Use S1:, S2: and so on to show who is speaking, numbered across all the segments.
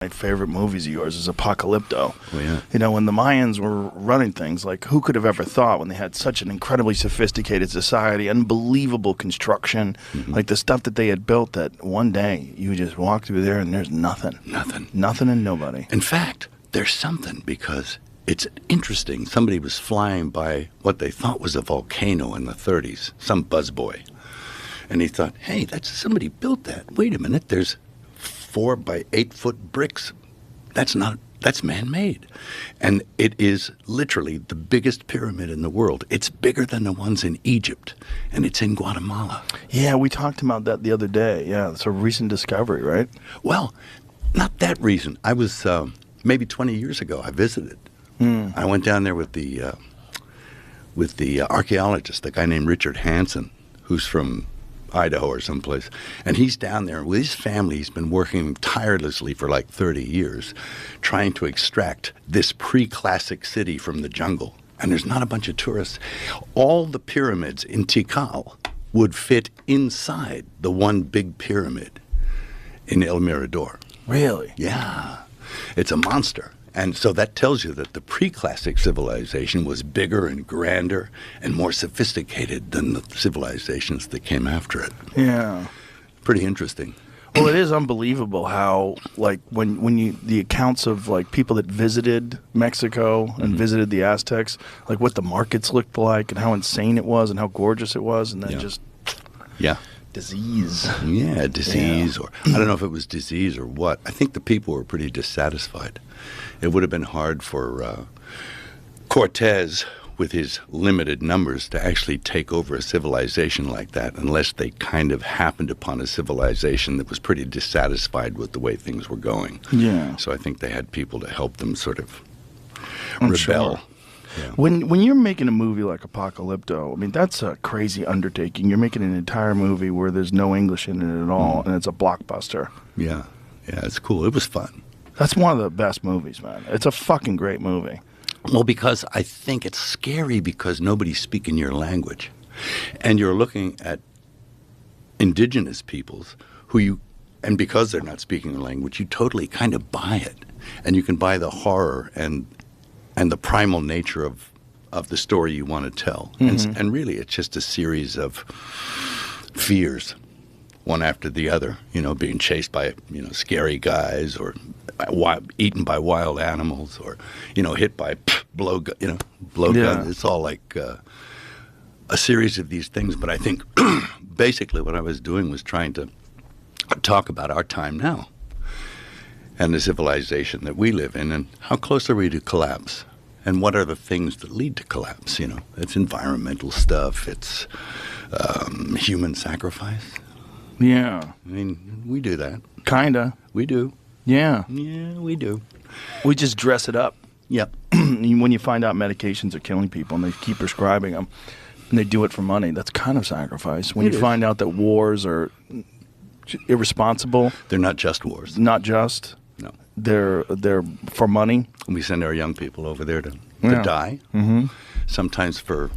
S1: My favorite movies of yours is Apocalypto.
S2: Oh, yeah.
S1: You know, when the Mayans were running things, like, who could have ever thought when they had such an incredibly sophisticated society, unbelievable construction, like the stuff that they had built, that one day you just walk through there and there's nothing. Nothing and nobody.
S2: In fact, there's something, because it's interesting. Somebody was flying by what they thought was a volcano in the 30s, some buzzboy. And he thought, hey, somebody built that. Wait a minute, there's 4 by 8 foot bricks. That's man-made. And it is literally the biggest pyramid in the world. It's bigger than the ones in Egypt, and it's in Guatemala.
S1: Yeah, we talked about that the other day. Yeah, it's a recent discovery, right?
S2: Well, not that recent. I was, maybe 20 years ago, I visited. I went down there with the archaeologist, a guy named Richard Hansen, who's from Idaho or someplace, and he's down there with his family. He's been working tirelessly for like 30 years trying to extract this pre-classic city from the jungle, and there's not a bunch of tourists. All the pyramids in Tikal would fit inside the one big pyramid in El Mirador.
S1: Really?
S2: Yeah, it's a monster. And so that tells you that the pre-classic civilization was bigger and grander and more sophisticated than the civilizations that came after it.
S1: Yeah.
S2: Pretty interesting.
S1: Well, it is unbelievable how, like, when you, the accounts of, like, people that visited Mexico and visited the Aztecs, like, what the markets looked like and how insane it was and how gorgeous it was, and then just disease.
S2: Yeah, disease, or I don't know if it was disease or what. I think the people were pretty dissatisfied. It would have been hard for Cortez, with his limited numbers, to actually take over a civilization like that unless they kind of happened upon a civilization that was pretty dissatisfied with the way things were going.
S1: Yeah.
S2: So I think they had people to help them sort of
S1: I'm
S2: rebel.
S1: sure.
S2: Yeah.
S1: When you're making a movie like Apocalypto, I mean, that's a crazy undertaking. You're making an entire movie where there's no English in it at all, and it's a blockbuster.
S2: Yeah, it's cool. It was fun.
S1: That's one of the best movies, man. It's a fucking great movie.
S2: Well, because I think it's scary because nobody's speaking your language. And you're looking at indigenous peoples and because they're not speaking the language, you totally kind of buy it. And you can buy the horror and the primal nature of the story you want to tell. And really, it's just a series of fears, one after the other, being chased by, scary guys, or eaten by wild animals, or, hit by blow guns. It's all like a series of these things. But I think basically what I was doing was trying to talk about our time now and the civilization that we live in, and how close are we to collapse, and what are the things that lead to collapse. It's environmental stuff, it's human sacrifice.
S1: Yeah.
S2: I mean, we do that.
S1: Kinda.
S2: We do.
S1: Yeah.
S2: Yeah, we do.
S1: We just dress it up.
S2: Yep.
S1: When you find out medications are killing people and they keep prescribing them, and they do it for money, that's kind of sacrifice. When you find out that wars are irresponsible.
S2: They're not just wars.
S1: Not just.
S2: No.
S1: They're for money.
S2: We send our young people over there to die. Mm-hmm. Sometimes for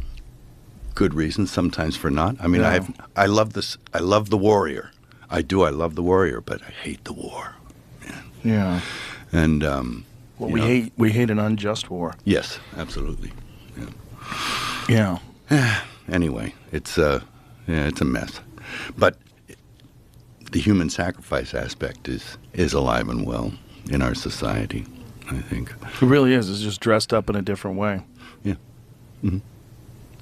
S2: good reasons, sometimes for not. I mean, I love this. I love the warrior. I do. I love the warrior, but I hate the war.
S1: Yeah.
S2: And
S1: we hate an unjust war.
S2: Yes, absolutely. Yeah. Anyway, it's a mess, but the human sacrifice aspect is alive and well in our society, I think.
S1: It really is. It's just dressed up in a different way.
S2: Yeah. Mm-hmm.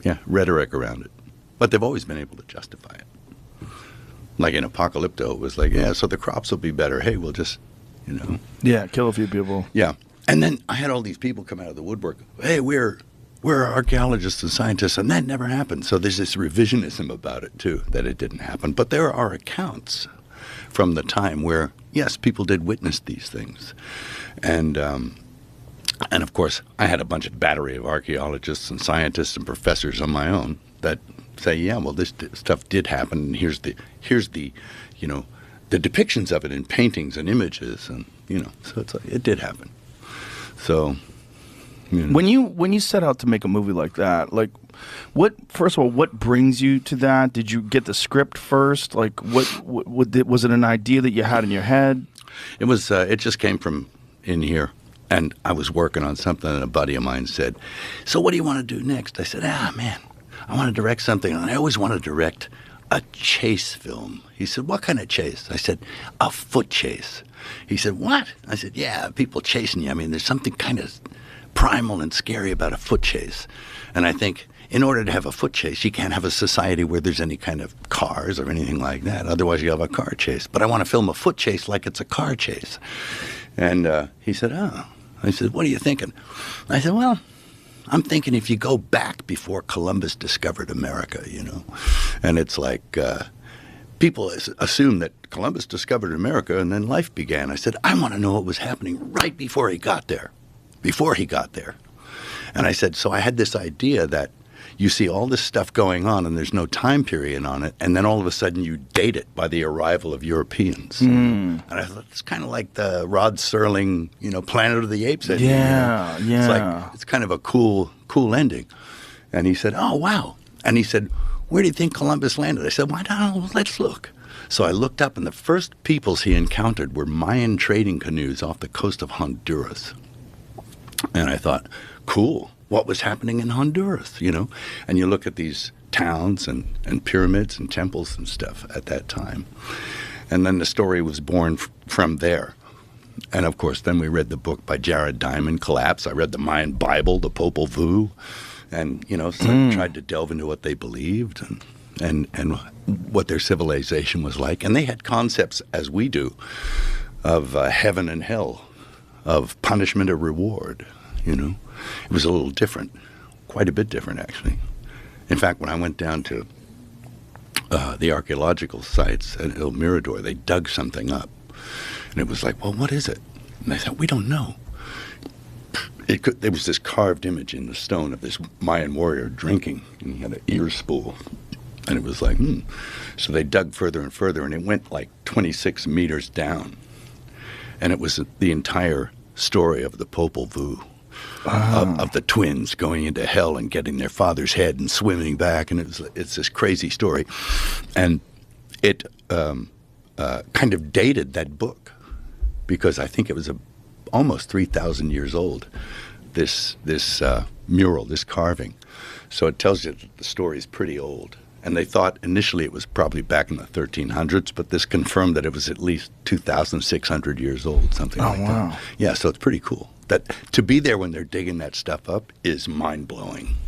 S2: Yeah, rhetoric around it. But they've always been able to justify it. Like in Apocalypto, it was like, so the crops will be better. Hey, we'll just,
S1: Yeah, kill a few people.
S2: Yeah. And then I had all these people come out of the woodwork. Hey, we're archaeologists and scientists, and that never happened. So there's this revisionism about it, too, that it didn't happen. But there are accounts from the time where, yes, people did witness these things. And of course, I had a bunch of battery of archaeologists and scientists and professors on my own that say, yeah, well, this stuff did happen, and here's the the depictions of it in paintings and images, and so it's like, it did happen. So,
S1: when you set out to make a movie like that, like, first of all, what brings you to that? Did you get the script first? Like, what was it an idea that you had in your head?
S2: It was. It just came from in here. And I was working on something, and a buddy of mine said, "So what do you want to do next?" I said, man, I want to direct something. And I always want to direct a chase film. He said, "What kind of chase?" I said, "A foot chase." He said, "What?" I said, "Yeah, people chasing you. I mean, there's something kind of primal and scary about a foot chase." And I think in order to have a foot chase, you can't have a society where there's any kind of cars or anything like that. Otherwise, you have a car chase. But I want to film a foot chase like it's a car chase. And he said, "Oh." I said, "What are you thinking?" I said, "Well, I'm thinking if you go back before Columbus discovered America, you know." And it's like people assume that Columbus discovered America and then life began. I said, "I want to know what was happening right before he got there. Before he got there." And I said, so I had this idea that you see all this stuff going on and there's no time period on it, and then all of a sudden you date it by the arrival of Europeans. And I thought it's kind of like the Rod Serling, Planet of the Apes ending.
S1: Yeah, yeah.
S2: It's like it's kind of a cool ending. And he said, "Oh wow!" And he said, "Where do you think Columbus landed?" I said, "Why not? Let's look." So I looked up, and the first peoples he encountered were Mayan trading canoes off the coast of Honduras. And I thought, cool. What was happening in Honduras, And you look at these towns and pyramids and temples and stuff at that time. And then the story was born from there. And, of course, then we read the book by Jared Diamond, Collapse. I read the Mayan Bible, the Popol Vuh, and, tried to delve into what they believed and what their civilization was like. And they had concepts, as we do, of heaven and hell, of punishment or reward, It was a little different, quite a bit different, actually. In fact, when I went down to the archaeological sites at El Mirador, they dug something up. And it was like, well, what is it? And they said, we don't know. There was this carved image in the stone of this Mayan warrior drinking, and he had an ear spool. And it was like, So they dug further and further, and it went like 26 meters down. And it was the entire story of the Popol Vuh. Of the twins going into hell and getting their father's head and swimming back, and it's this crazy story, and it kind of dated that book because I think it was almost 3,000 years old. This mural, this carving, so it tells you that the story is pretty old. And they thought initially it was probably back in the 1300s, but this confirmed that it was at least 2,600 years old, something like that. Yeah, so it's pretty cool. That to be there when they're digging that stuff up is mind-blowing.